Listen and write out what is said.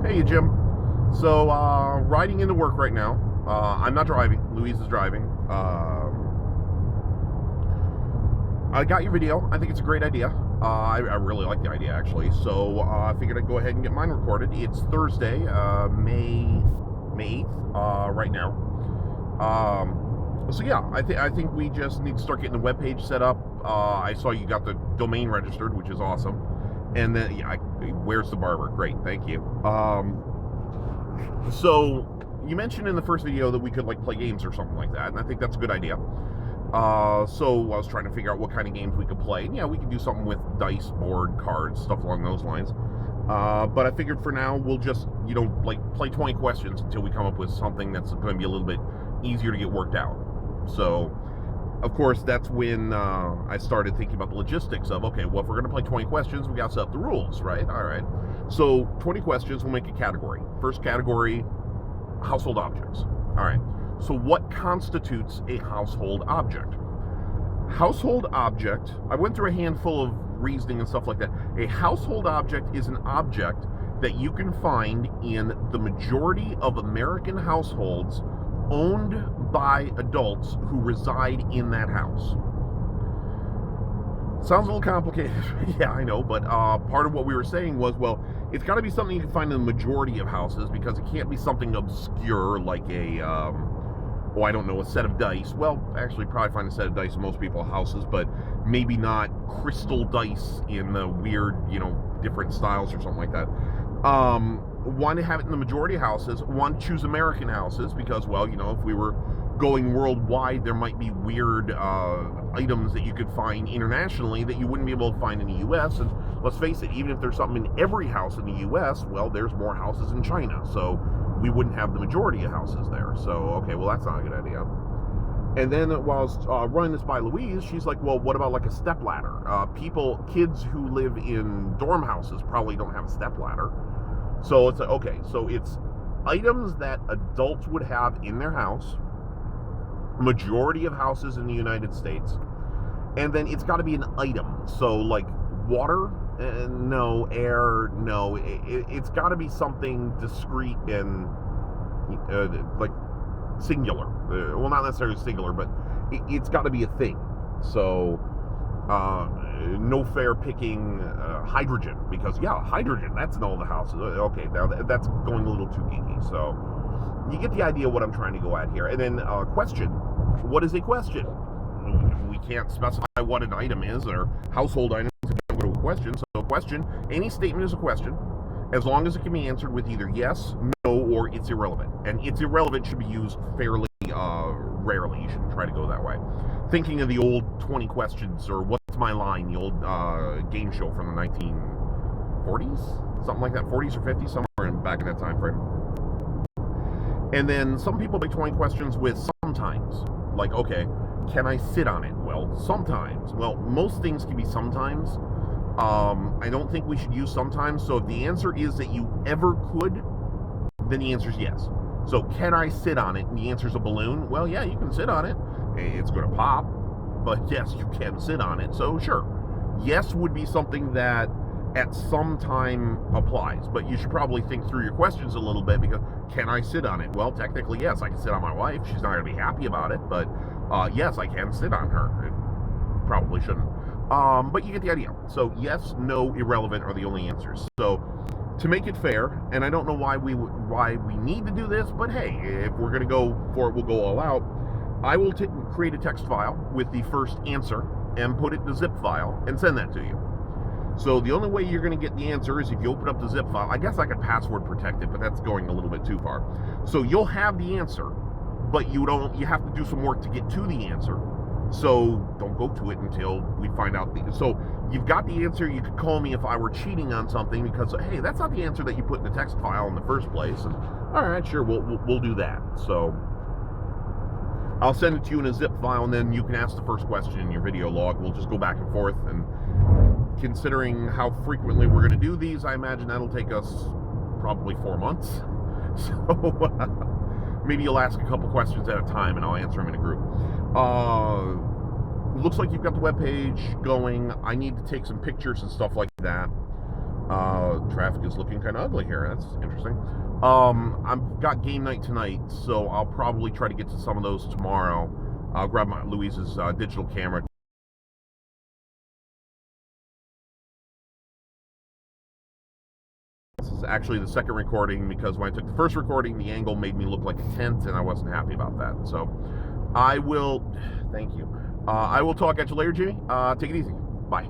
Hey, Jim. So, riding into work right now. I'm not driving. Louise is driving. I got your video. I think it's a great idea. I really like the idea, actually. So, I figured I'd go ahead and get mine recorded. It's Thursday, May 8th, right now. So, yeah, I think we just need to start getting the webpage set up. I saw you got the domain registered, which is awesome. And then, yeah, where's the barber? Great, thank you. So you mentioned in the first video that we could like play games or something like that, and I think that's a good idea. So I was trying to figure out what kind of games we could play. And yeah, we could do something with dice, board, cards, stuff along those lines. But I figured for now we'll just, like play 20 questions until we come up with something that's going to be a little bit easier to get worked out. So, of course, that's when I started thinking about the logistics of, okay, well, if we're going to play 20 questions, we got to set up the rules, right? All right. So 20 questions, we'll make a category. First category, household objects. All right. So what constitutes a household object? Household object, I went through a handful of reasoning and stuff like that. A household object is an object that you can find in the majority of American households owned by adults who reside in that house. Sounds a little complicated. Yeah, I know, but part of what we were saying was, well, it's got to be something you can find in the majority of houses, because it can't be something obscure like a, I don't know, a set of dice. Well, actually, probably find a set of dice in most people's houses, but maybe not crystal dice in the weird, different styles or something like that. Want to have it in the majority of houses. Want to choose American houses because, well, if we were going worldwide, there might be weird items that you could find internationally that you wouldn't be able to find in the U.S. And let's face it, even if there's something in every house in the U.S., well, there's more houses in China, so we wouldn't have the majority of houses there. So, okay, well, that's not a good idea. And then while I was running this by Louise, she's like, well, what about like a stepladder? Kids who live in dorm houses probably don't have a stepladder. So it's like, okay, so it's items that adults would have in their house, majority of houses in the United States, and then it's got to be an item. So like water, no. Air, no. It's got to be something discrete and like singular. Well, not necessarily singular, but it's got to be a thing. So no fair picking hydrogen, because hydrogen, that's in all the houses. Okay, now that's going a little too geeky. So you get the idea what I'm trying to go at here. And then question. What is a question? We can't specify what an item is or household items if you don't go to a question. So question, any statement is a question, as long as it can be answered with either yes, no, or it's irrelevant. And it's irrelevant should be used fairly rarely. You shouldn't try to go that way. Thinking of the old 20 questions, or What's My Line, the old game show from the 1940s? Something like that, 40s or 50s, somewhere back in that time frame. And then some people make 20 questions with sometimes. Like, okay, can I sit on it? Well, sometimes. Well, most things can be sometimes. I don't think we should use sometimes. So if the answer is that you ever could, then the answer is yes. So can I sit on it? And the answer is a balloon. Well, yeah, you can sit on it. It's going to pop, but yes, you can sit on it. So sure, yes would be something that at some time applies, but you should probably think through your questions a little bit, because can I sit on it? Well, technically, yes, I can sit on my wife. She's not going to be happy about it, but yes, I can sit on her. It probably shouldn't. But you get the idea. So yes, no, irrelevant are the only answers. So to make it fair, and I don't know why we need to do this, but hey, if we're going to go for it, we'll go all out. I will create a text file with the first answer and put it in a zip file and send that to you. So the only way you're going to get the answer is if you open up the zip file. I guess I could password protect it, but that's going a little bit too far. So you'll have the answer, but you have to do some work to get to the answer. So don't go to it until we find out. So you've got the answer. You could call me if I were cheating on something, because, hey, that's not the answer that you put in the text file in the first place. And all right, sure, we'll do that. So I'll send it to you in a zip file, and then you can ask the first question in your video log. We'll just go back and forth, and considering how frequently we're going to do these, I imagine that'll take us probably 4 months. So maybe you'll ask a couple questions at a time, and I'll answer them in a group. Looks like you've got the webpage going. I need to take some pictures and stuff like that. Traffic is looking kind of ugly here. That's interesting. I've got game night tonight, so I'll probably try to get to some of those tomorrow. I'll grab Louise's digital camera. This is actually the second recording because when I took the first recording, the angle made me look like a tent, and I wasn't happy about that. So I will, thank you. I will talk at you later, Jimmy. Take it easy. Bye.